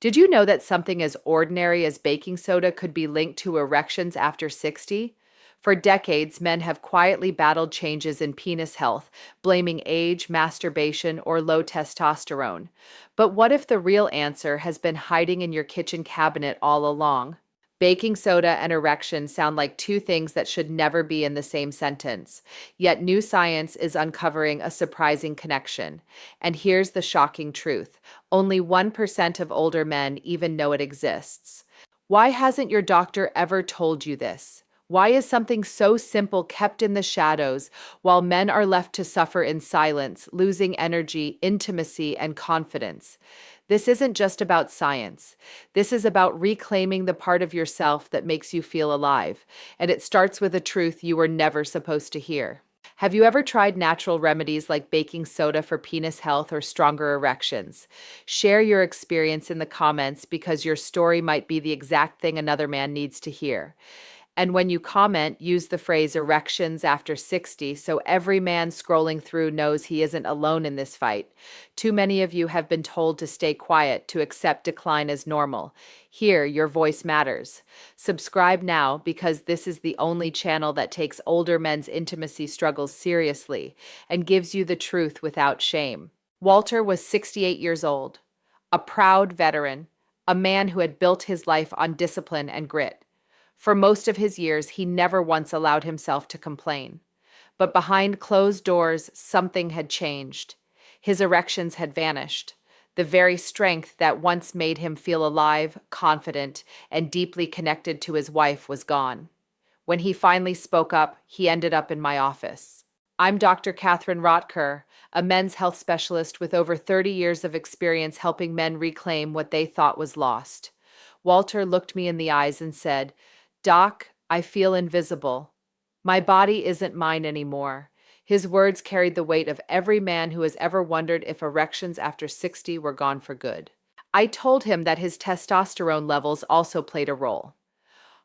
Did you know that something as ordinary as baking soda could be linked to erections after 60? For decades, men have quietly battled changes in penis health, blaming age, masturbation, or low testosterone. But what if the real answer has been hiding in your kitchen cabinet all along? Baking soda and erection sound like two things that should never be in the same sentence. Yet new science is uncovering a surprising connection. And here's the shocking truth: only 1% of older men even know it exists. Why hasn't your doctor ever told you this? Why is something so simple kept in the shadows while men are left to suffer in silence, losing energy, intimacy, and confidence? This isn't just about science. This is about reclaiming the part of yourself that makes you feel alive, and it starts with a truth you were never supposed to hear. Have you ever tried natural remedies like baking soda for penis health or stronger erections? Share your experience in the comments because your story might be the exact thing another man needs to hear. And when you comment, use the phrase erections after 60 so every man scrolling through knows he isn't alone in this fight. Too many of you have been told to stay quiet, to accept decline as normal. Here, your voice matters. Subscribe now because this is the only channel that takes older men's intimacy struggles seriously and gives you the truth without shame. Walter was 68 years old, a proud veteran, a man who had built his life on discipline and grit. For most of his years, he never once allowed himself to complain. But behind closed doors, something had changed. His erections had vanished. The very strength that once made him feel alive, confident, and deeply connected to his wife was gone. When he finally spoke up, he ended up in my office. I'm Dr. Catherine Rotker, a men's health specialist with over 30 years of experience helping men reclaim what they thought was lost. Walter looked me in the eyes and said, "Doc, I feel invisible. My body isn't mine anymore." His words carried the weight of every man who has ever wondered if erections after 60 were gone for good. I told him that his testosterone levels also played a role.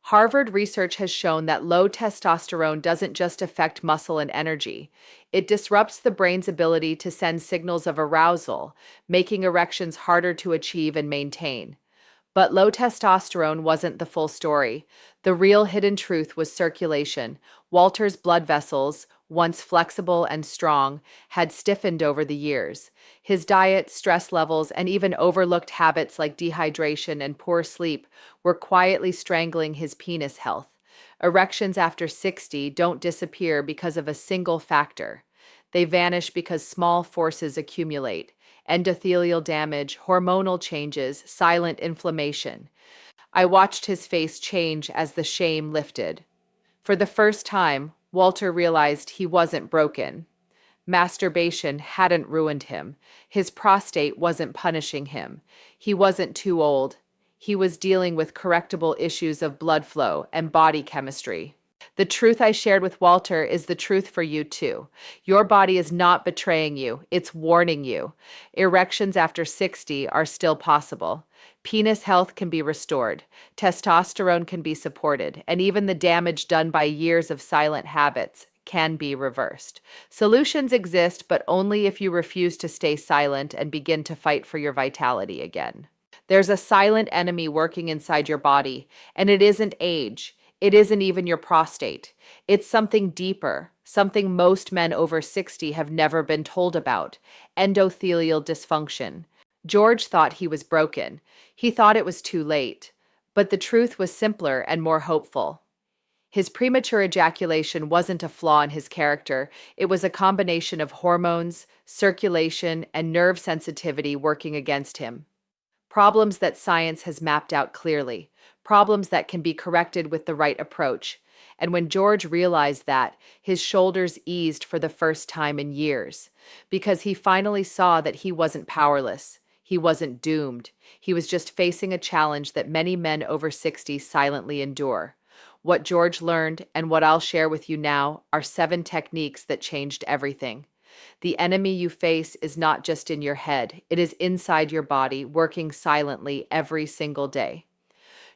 Harvard research has shown that low testosterone doesn't just affect muscle and energy. It disrupts the brain's ability to send signals of arousal, making erections harder to achieve and maintain. But low testosterone wasn't the full story. The real hidden truth was circulation. Walter's blood vessels, once flexible and strong, had stiffened over the years. His diet, stress levels, and even overlooked habits like dehydration and poor sleep were quietly strangling his penis health. Erections after 60 don't disappear because of a single factor. They vanish because small forces accumulate: endothelial damage, hormonal changes, silent inflammation. I watched his face change as the shame lifted. For the first time, Walter realized he wasn't broken. Masturbation hadn't ruined him. His prostate wasn't punishing him. He wasn't too old. He was dealing with correctable issues of blood flow and body chemistry. The truth I shared with Walter is the truth for you too. Your body is not betraying you, it's warning you. Erections after 60 are still possible. Penis health can be restored, testosterone can be supported, and even the damage done by years of silent habits can be reversed. Solutions exist, but only if you refuse to stay silent and begin to fight for your vitality again. There's a silent enemy working inside your body, and it isn't age. It isn't even your prostate. It's something deeper, something most men over 60 have never been told about: endothelial dysfunction. George thought he was broken. He thought it was too late. But the truth was simpler and more hopeful. His premature ejaculation wasn't a flaw in his character. It was a combination of hormones, circulation, and nerve sensitivity working against him. Problems that science has mapped out clearly, problems that can be corrected with the right approach. And when George realized that, his shoulders eased for the first time in years, because he finally saw that he wasn't powerless. He wasn't doomed. He was just facing a challenge that many men over 60 silently endure. What George learned, and what I'll share with you now, are 7 techniques that changed everything. The enemy you face is not just in your head, it is inside your body, working silently every single day.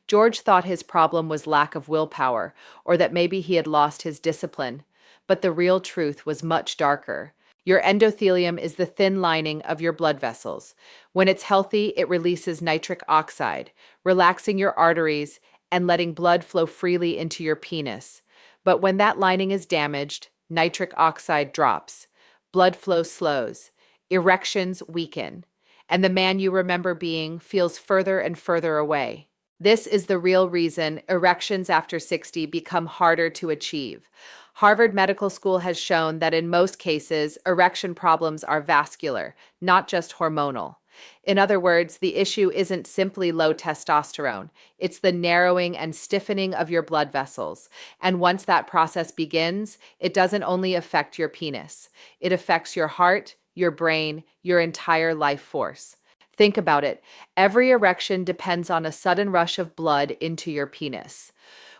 George thought his problem was lack of willpower, or that maybe he had lost his discipline. But the real truth was much darker. Your endothelium is the thin lining of your blood vessels. When it's healthy, it releases nitric oxide, relaxing your arteries and letting blood flow freely into your penis. But when that lining is damaged, nitric oxide drops, blood flow slows, erections weaken, and the man you remember being feels further and further away. This is the real reason erections after 60 become harder to achieve. Harvard Medical School has shown that in most cases, erection problems are vascular, not just hormonal. In other words, the issue isn't simply low testosterone, it's the narrowing and stiffening of your blood vessels. And once that process begins, it doesn't only affect your penis, it affects your heart, your brain, your entire life force. Think about it. Every erection depends on a sudden rush of blood into your penis.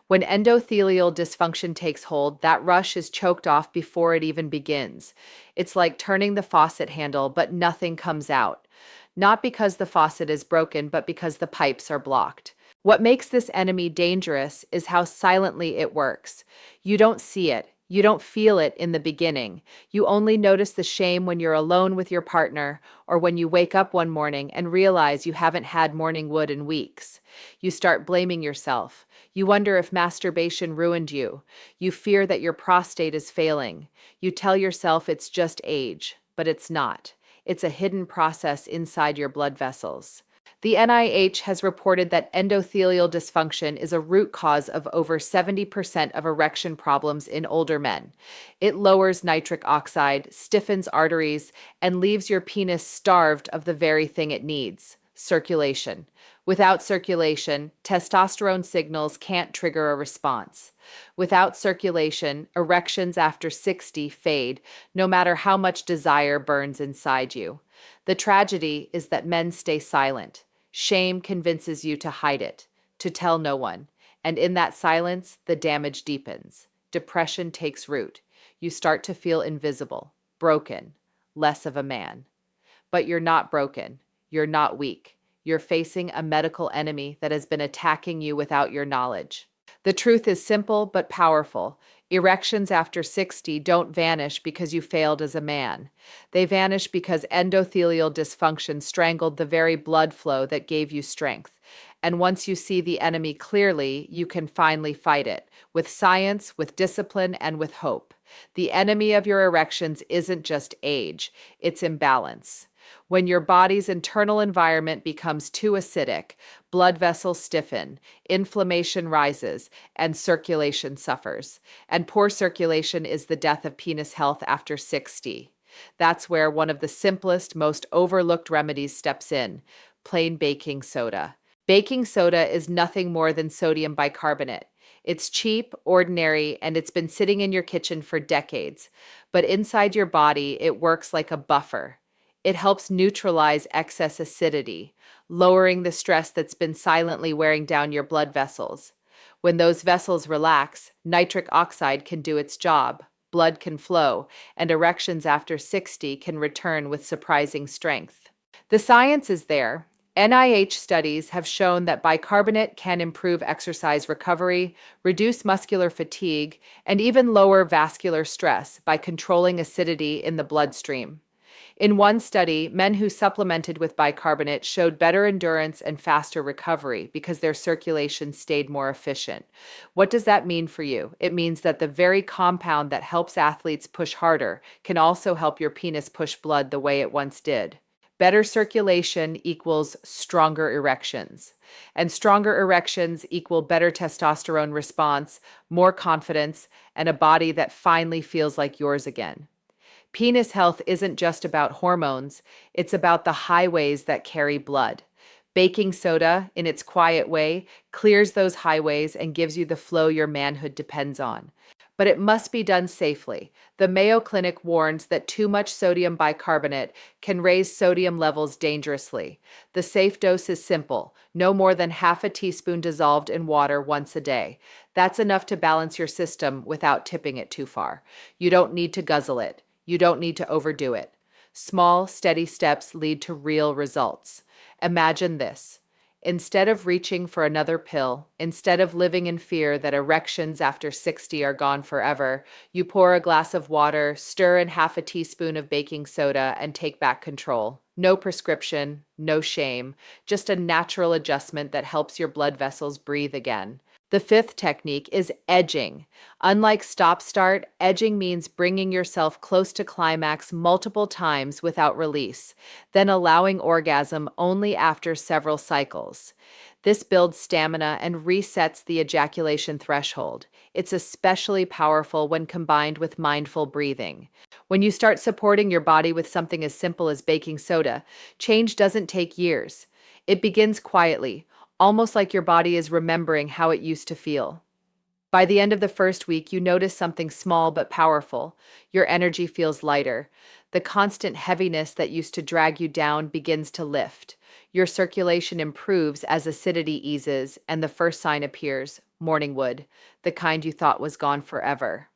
When endothelial dysfunction takes hold, that rush is choked off before it even begins. It's like turning the faucet handle, but nothing comes out. Not because the faucet is broken, but because the pipes are blocked. What makes this enemy dangerous is how silently it works. You don't see it. You don't feel it in the beginning. You only notice the shame when you're alone with your partner or when you wake up one morning and realize you haven't had morning wood in weeks. You start blaming yourself. You wonder if masturbation ruined you. You fear that your prostate is failing. You tell yourself it's just age, but it's not. It's a hidden process inside your blood vessels. The NIH has reported that endothelial dysfunction is a root cause of over 70% of erection problems in older men. It lowers nitric oxide, stiffens arteries, and leaves your penis starved of the very thing it needs: circulation. Without circulation, testosterone signals can't trigger a response. Without circulation, erections after 60 fade, no matter how much desire burns inside you. The tragedy is that men stay silent. Shame convinces you to hide it, to tell no one. And in that silence, the damage deepens. Depression takes root. You start to feel invisible, broken, less of a man. But you're not broken. You're not weak. You're facing a medical enemy that has been attacking you without your knowledge. The truth is simple but powerful. Erections after 60 don't vanish because you failed as a man. They vanish because endothelial dysfunction strangled the very blood flow that gave you strength. And once you see the enemy clearly, you can finally fight it, with science, with discipline, and with hope. The enemy of your erections isn't just age, it's imbalance. When your body's internal environment becomes too acidic, blood vessels stiffen, inflammation rises, and circulation suffers. And poor circulation is the death of penis health after 60. That's where one of the simplest, most overlooked remedies steps in: plain baking soda. Baking soda is nothing more than sodium bicarbonate. It's cheap, ordinary, and it's been sitting in your kitchen for decades. But inside your body, it works like a buffer. It helps neutralize excess acidity, lowering the stress that's been silently wearing down your blood vessels. When those vessels relax, nitric oxide can do its job, blood can flow, and erections after 60 can return with surprising strength. The science is there. NIH studies have shown that bicarbonate can improve exercise recovery, reduce muscular fatigue, and even lower vascular stress by controlling acidity in the bloodstream. In one study, men who supplemented with bicarbonate showed better endurance and faster recovery because their circulation stayed more efficient. What does that mean for you? It means that the very compound that helps athletes push harder can also help your penis push blood the way it once did. Better circulation equals stronger erections, and stronger erections equal better testosterone response, more confidence, and a body that finally feels like yours again. Penis health isn't just about hormones, it's about the highways that carry blood. Baking soda, in its quiet way, clears those highways and gives you the flow your manhood depends on. But it must be done safely. The Mayo Clinic warns that too much sodium bicarbonate can raise sodium levels dangerously. The safe dose is simple: no more than half a teaspoon dissolved in water once a day. That's enough to balance your system without tipping it too far. You don't need to guzzle it. You don't need to overdo it. Small, steady steps lead to real results. Imagine this. Instead of reaching for another pill, instead of living in fear that erections after 60 are gone forever, you pour a glass of water, stir in half a teaspoon of baking soda, and take back control. No prescription, no shame, just a natural adjustment that helps your blood vessels breathe again. The fifth technique is edging. Unlike stop start, edging means bringing yourself close to climax multiple times without release, then allowing orgasm only after several cycles. This builds stamina and resets the ejaculation threshold. It's especially powerful when combined with mindful breathing. When you start supporting your body with something as simple as baking soda, change doesn't take years. It begins quietly, almost like your body is remembering how it used to feel. By the end of the first week, you notice something small but powerful. Your energy feels lighter. The constant heaviness that used to drag you down begins to lift. Your circulation improves as acidity eases, and the first sign appears, morning wood, the kind you thought was gone forever.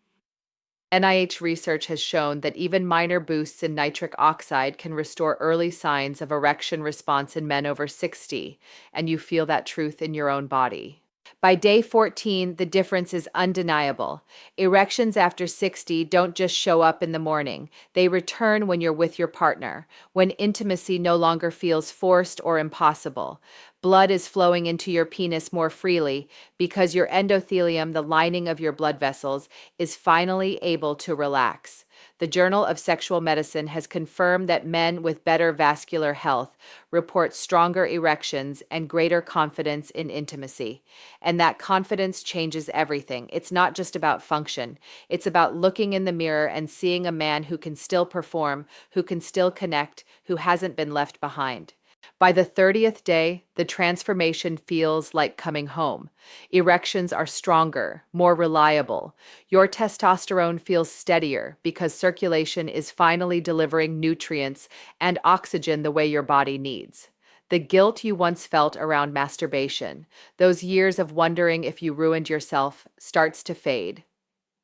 NIH research has shown that even minor boosts in nitric oxide can restore early signs of erection response in men over 60, and you feel that truth in your own body. By day 14, the difference is undeniable. Erections after 60 don't just show up in the morning. They return when you're with your partner, when intimacy no longer feels forced or impossible. Blood is flowing into your penis more freely because your endothelium, the lining of your blood vessels, is finally able to relax. The Journal of Sexual Medicine has confirmed that men with better vascular health report stronger erections and greater confidence in intimacy. And that confidence changes everything. It's not just about function. It's about looking in the mirror and seeing a man who can still perform, who can still connect, who hasn't been left behind. By the 30th day, the transformation feels like coming home. Erections are stronger, more reliable. Your testosterone feels steadier because circulation is finally delivering nutrients and oxygen the way your body needs. The guilt you once felt around masturbation, those years of wondering if you ruined yourself, starts to fade.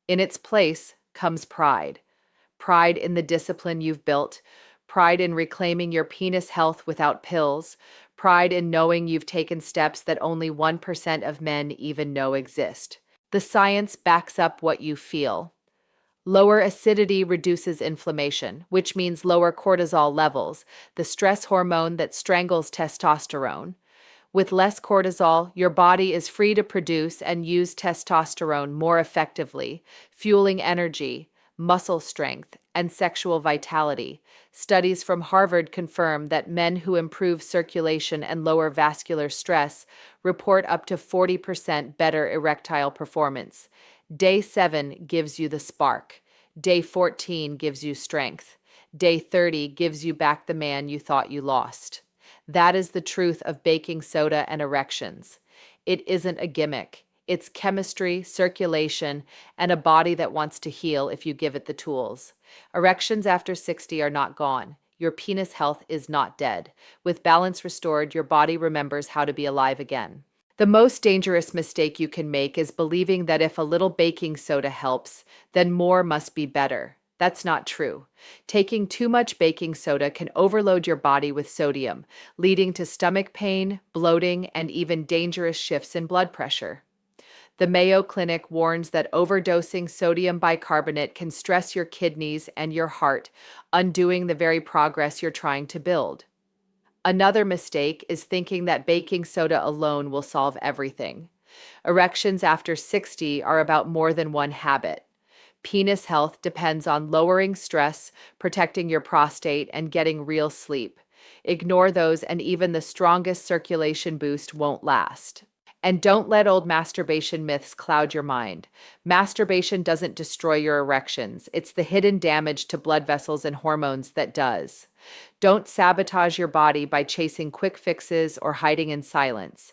In its place comes pride. Pride in the discipline you've built, pride in reclaiming your penis health without pills, pride in knowing you've taken steps that only 1% of men even know exist. The science backs up what you feel. Lower acidity reduces inflammation, which means lower cortisol levels, the stress hormone that strangles testosterone. With less cortisol, your body is free to produce and use testosterone more effectively, fueling energy, muscle strength, and sexual vitality. Studies from Harvard confirm that men who improve circulation and lower vascular stress report up to 40% better erectile performance. Day 7 gives you the spark. Day 14 gives you strength. Day 30 gives you back the man you thought you lost. That is the truth of baking soda and erections. It isn't a gimmick. It's chemistry, circulation, and a body that wants to heal if you give it the tools. Erections after 60 are not gone. Your penis health is not dead. With balance restored, your body remembers how to be alive again. The most dangerous mistake you can make is believing that if a little baking soda helps, then more must be better. That's not true. Taking too much baking soda can overload your body with sodium, leading to stomach pain, bloating, and even dangerous shifts in blood pressure. The Mayo Clinic warns that overdosing sodium bicarbonate can stress your kidneys and your heart, undoing the very progress you're trying to build. Another mistake is thinking that baking soda alone will solve everything. Erections after 60 are about more than one habit. Penis health depends on lowering stress, protecting your prostate, and getting real sleep. Ignore those, and even the strongest circulation boost won't last. And don't let old masturbation myths cloud your mind. Masturbation doesn't destroy your erections. It's the hidden damage to blood vessels and hormones that does. Don't sabotage your body by chasing quick fixes or hiding in silence.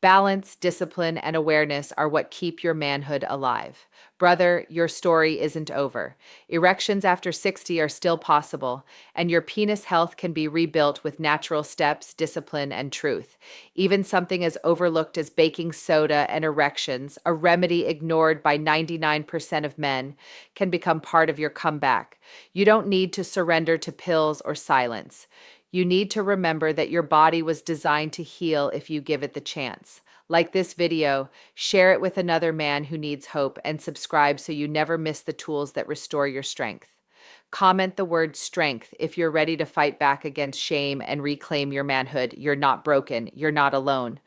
Balance, discipline, and awareness are what keep your manhood alive. Brother, your story isn't over. Erections after 60 are still possible, and your penis health can be rebuilt with natural steps, discipline, and truth. Even something as overlooked as baking soda and erections, a remedy ignored by 99% of men, can become part of your comeback. You don't need to surrender to pills or silence. You need to remember that your body was designed to heal if you give it the chance. Like this video, share it with another man who needs hope, and subscribe so you never miss the tools that restore your strength. Comment the word strength if you're ready to fight back against shame and reclaim your manhood. You're not broken. You're not alone.